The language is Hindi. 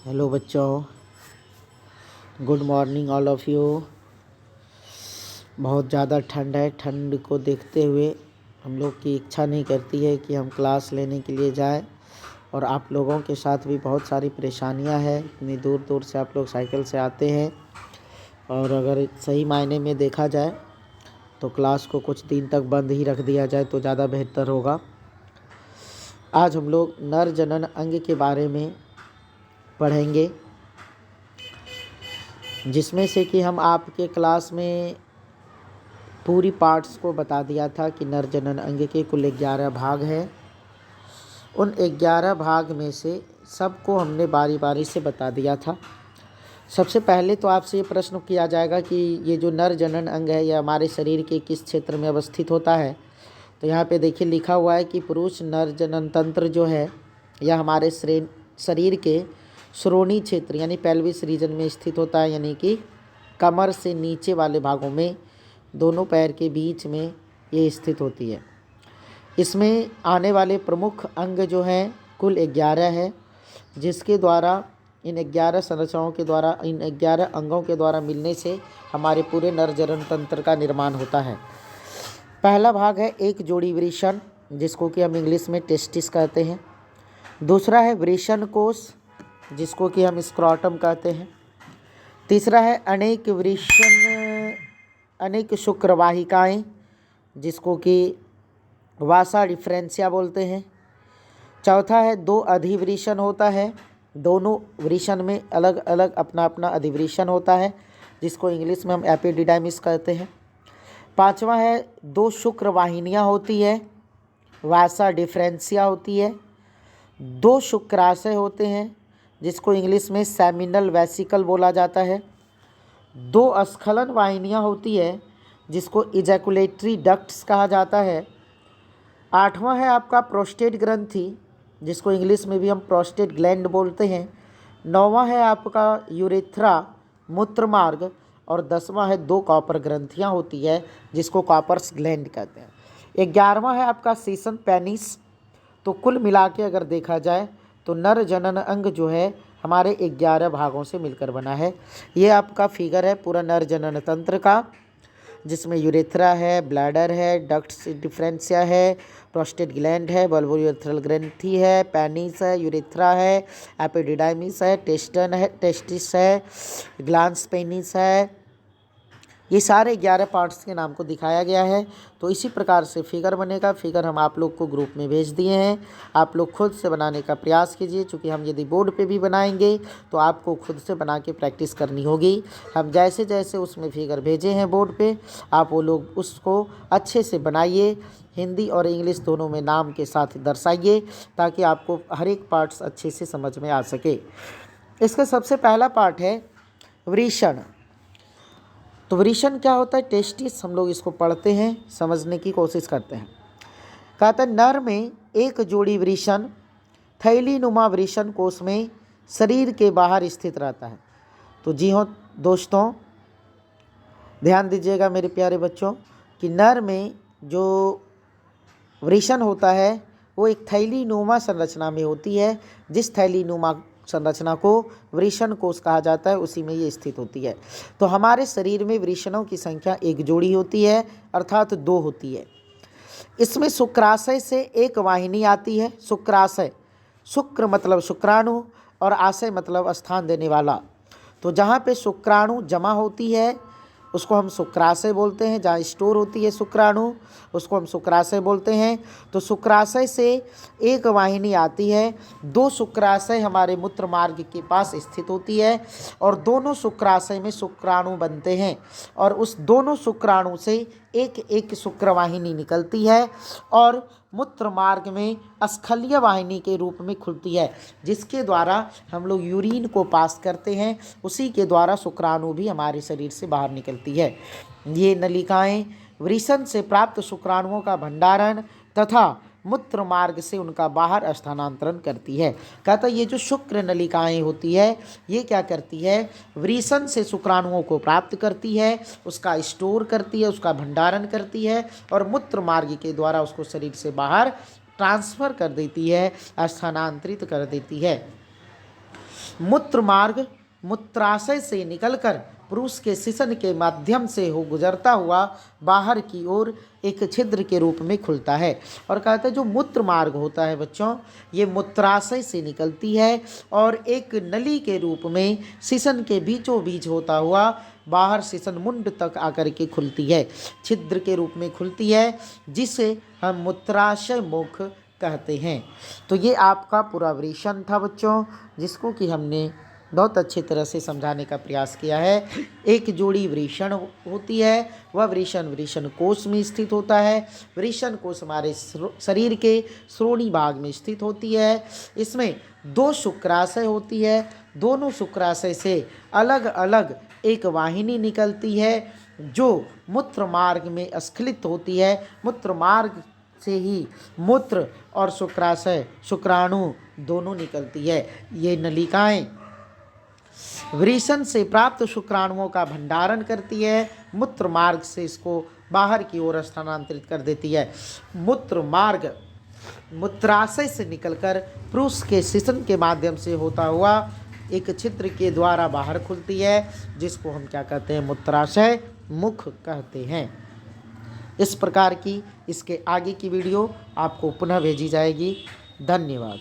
हेलो बच्चों, good morning all of you. बहुत ज़्यादा ठंड है। ठंड को देखते हुए हम लोग की इच्छा नहीं करती है कि हम क्लास लेने के लिए जाएं, और आप लोगों के साथ भी बहुत सारी परेशानियां हैं। इतनी दूर दूर से आप लोग साइकिल से आते हैं, और अगर सही मायने में देखा जाए तो क्लास को कुछ दिन तक बंद ही रख दिया जाए तो ज़्यादा बेहतर होगा। आज हम लोग नर जनन अंग के बारे में पढ़ेंगे, जिसमें से कि हम आपके क्लास में पूरी पार्ट्स को बता दिया था कि नर जनन अंग के कुल 11 भाग हैं। उन 11 भाग में से सबको हमने बारी बारी से बता दिया था। सबसे पहले तो आपसे ये प्रश्न किया जाएगा कि ये जो नर जनन अंग है यह हमारे शरीर के किस क्षेत्र में अवस्थित होता है। तो यहाँ पे देखिए लिखा हुआ है कि पुरुष नर जनन तंत्र जो है यह हमारे शरीर के श्रोणी क्षेत्र यानी पेल्विस रीजन में स्थित होता है, यानी कि कमर से नीचे वाले भागों में, दोनों पैर के बीच में ये स्थित होती है। इसमें आने वाले प्रमुख अंग जो हैं कुल 11 है, जिसके द्वारा इन 11 संरचनाओं के द्वारा, इन 11 अंगों के द्वारा मिलने से हमारे पूरे नर जनन तंत्र का निर्माण होता है। पहला भाग है एक जोड़ी वृषण, जिसको कि हम इंग्लिश में टेस्टिस कहते हैं। दूसरा है वृषण कोश, जिसको कि हम स्क्रॉटम कहते हैं। तीसरा है अनेक शुक्रवाहिकाएँ, जिसको कि वासा डिफरेंशिया बोलते हैं। चौथा है 2 अधिवृषण होता है, दोनों वृषण में अलग अलग अपना अपना अधिवृषण होता है, जिसको इंग्लिश में हम एपिडिडाइमिस कहते हैं। पांचवा है 2 शुक्र वाहिनियाँ होती है, वासा डिफरेंशिया होती है। 2 शुक्राशय होते हैं, जिसको इंग्लिश में सेमिनल वेसिकल बोला जाता है। 2 स्खलन वाहिनियाँ होती है, जिसको इजैकुलेटरी डक्ट्स कहा जाता है। 8वां है आपका प्रोस्टेट ग्रंथि, जिसको इंग्लिश में भी हम प्रोस्टेट ग्लैंड बोलते हैं। 9वां है आपका यूरेथ्रा, मूत्र मार्ग। और 10वां है 2 कॉपर ग्रंथियां होती है, जिसको कॉपर्स ग्लैंड कहते हैं। 11वां है आपका सीसन पेनिस। तो कुल मिला के अगर देखा जाए तो नर जनन अंग जो है हमारे 11 भागों से मिलकर बना है। ये आपका फिगर है पूरा नर जनन तंत्र का, जिसमें यूरेथ्रा है, ब्लैडर है, डक्ट्स डिफरेंशिया है, प्रोस्टेट ग्लैंड है, बल्बोयूरेथ्रल ग्रंथि है, पेनिस है, यूरेथ्रा है, एपिडिडाइमिस है, टेस्टन है, टेस्टिस है, ग्लांस पेनिस है। ये सारे 11 पार्ट्स के नाम को दिखाया गया है। तो इसी प्रकार से फिगर बनेगा। फिगर हम आप लोग को ग्रुप में भेज दिए हैं, आप लोग खुद से बनाने का प्रयास कीजिए, क्योंकि हम यदि बोर्ड पे भी बनाएंगे तो आपको खुद से बना के प्रैक्टिस करनी होगी। हम जैसे जैसे उसमें फिगर भेजे हैं बोर्ड पे, आप वो लोग उसको अच्छे से बनाइए, हिंदी और इंग्लिश दोनों में नाम के साथ दर्शाइए, ताकि आपको हर एक पार्ट्स अच्छे से समझ में आ सके। इसका सबसे पहला पार्ट है वृषण। तो वृषण क्या होता है? टेस्टिस। हम लोग इसको पढ़ते हैं, समझने की कोशिश करते हैं। कहता है नर में एक जोड़ी वृषण थैलीनुमा वृषण कोश में शरीर के बाहर स्थित रहता है। तो जी हाँ दोस्तों, ध्यान दीजिएगा मेरे प्यारे बच्चों कि नर में जो वृषण होता है वो एक थैलीनुमा संरचना में होती है। जिस थैलीनुमा संरचना को वृषण कोश कहा जाता है, उसी में ये स्थित होती है। तो हमारे शरीर में वृषणों की संख्या एक जोड़ी होती है, अर्थात 2 होती है। इसमें शुक्राशय से एक वाहिनी आती है। शुक्राशय, शुक्र मतलब शुक्राणु और आशय मतलब स्थान देने वाला। तो जहाँ पे शुक्राणु जमा होती है उसको हम शुक्राशय बोलते हैं। जहाँ स्टोर होती है शुक्राणु उसको हम शुक्राशय बोलते हैं। तो शुक्राशय से एक वाहिनी आती है। 2 शुक्राशय हमारे मूत्र मार्ग के पास स्थित होती है, और दोनों शुक्राशय में शुक्राणु बनते हैं, और उस दोनों शुक्राणु से एक एक शुक्रवाहिनी निकलती है और मूत्र मार्ग में स्खलीय वाहिनी के रूप में खुलती है, जिसके द्वारा हम लोग यूरिन को पास करते हैं। उसी के द्वारा शुक्राणु भी हमारे शरीर से बाहर निकलती है। ये नलिकाएं वृषण से प्राप्त शुक्राणुओं का भंडारण तथा मूत्र मार्ग से उनका बाहर स्थानांतरण करती है। कहता है ये जो शुक्र नलिकाएं होती है ये क्या करती है? वृषण से शुक्राणुओं को प्राप्त करती है, उसका स्टोर करती है, उसका भंडारण करती है, और मूत्र मार्ग के द्वारा उसको शरीर से बाहर ट्रांसफ़र कर देती है, स्थानांतरित कर देती है। मूत्र मार्ग मूत्राशय से निकलकर पुरुष के शिशन के माध्यम से हो गुजरता हुआ बाहर की ओर एक छिद्र के रूप में खुलता है। और कहते हैं जो मूत्र मार्ग होता है बच्चों, ये मूत्राशय से निकलती है और एक नली के रूप में शिशन के बीचों बीच होता हुआ बाहर शिशन मुंड तक आकर के खुलती है, छिद्र के रूप में खुलती है, जिसे हम मूत्राशय मुख कहते हैं। तो ये आपका पूरा वृषण था बच्चों, जिसको कि हमने बहुत अच्छी तरह से समझाने का प्रयास किया है। एक जोड़ी वृषण होती है, वह वृषण कोश में स्थित होता है। वृषण कोश हमारे शरीर के श्रोणी भाग में स्थित होती है। इसमें 2 शुक्राशय होती है, दोनों शुक्राशय से अलग अलग एक वाहिनी निकलती है जो मूत्र मार्ग में स्खलित होती है। मूत्र मार्ग से ही मूत्र और शुक्राशय शुक्राणु दोनों निकलती है। ये नलिकाएं वृषण से प्राप्त शुक्राणुओं का भंडारण करती है, मूत्र मार्ग से इसको बाहर की ओर स्थानांतरित कर देती है। मूत्र मार्ग मूत्राशय से निकलकर पुरुष के शिशन के माध्यम से होता हुआ एक छिद्र के द्वारा बाहर खुलती है, जिसको हम क्या कहते हैं, मूत्राशय मुख कहते हैं। इस प्रकार की इसके आगे की वीडियो आपको पुनः भेजी जाएगी। धन्यवाद।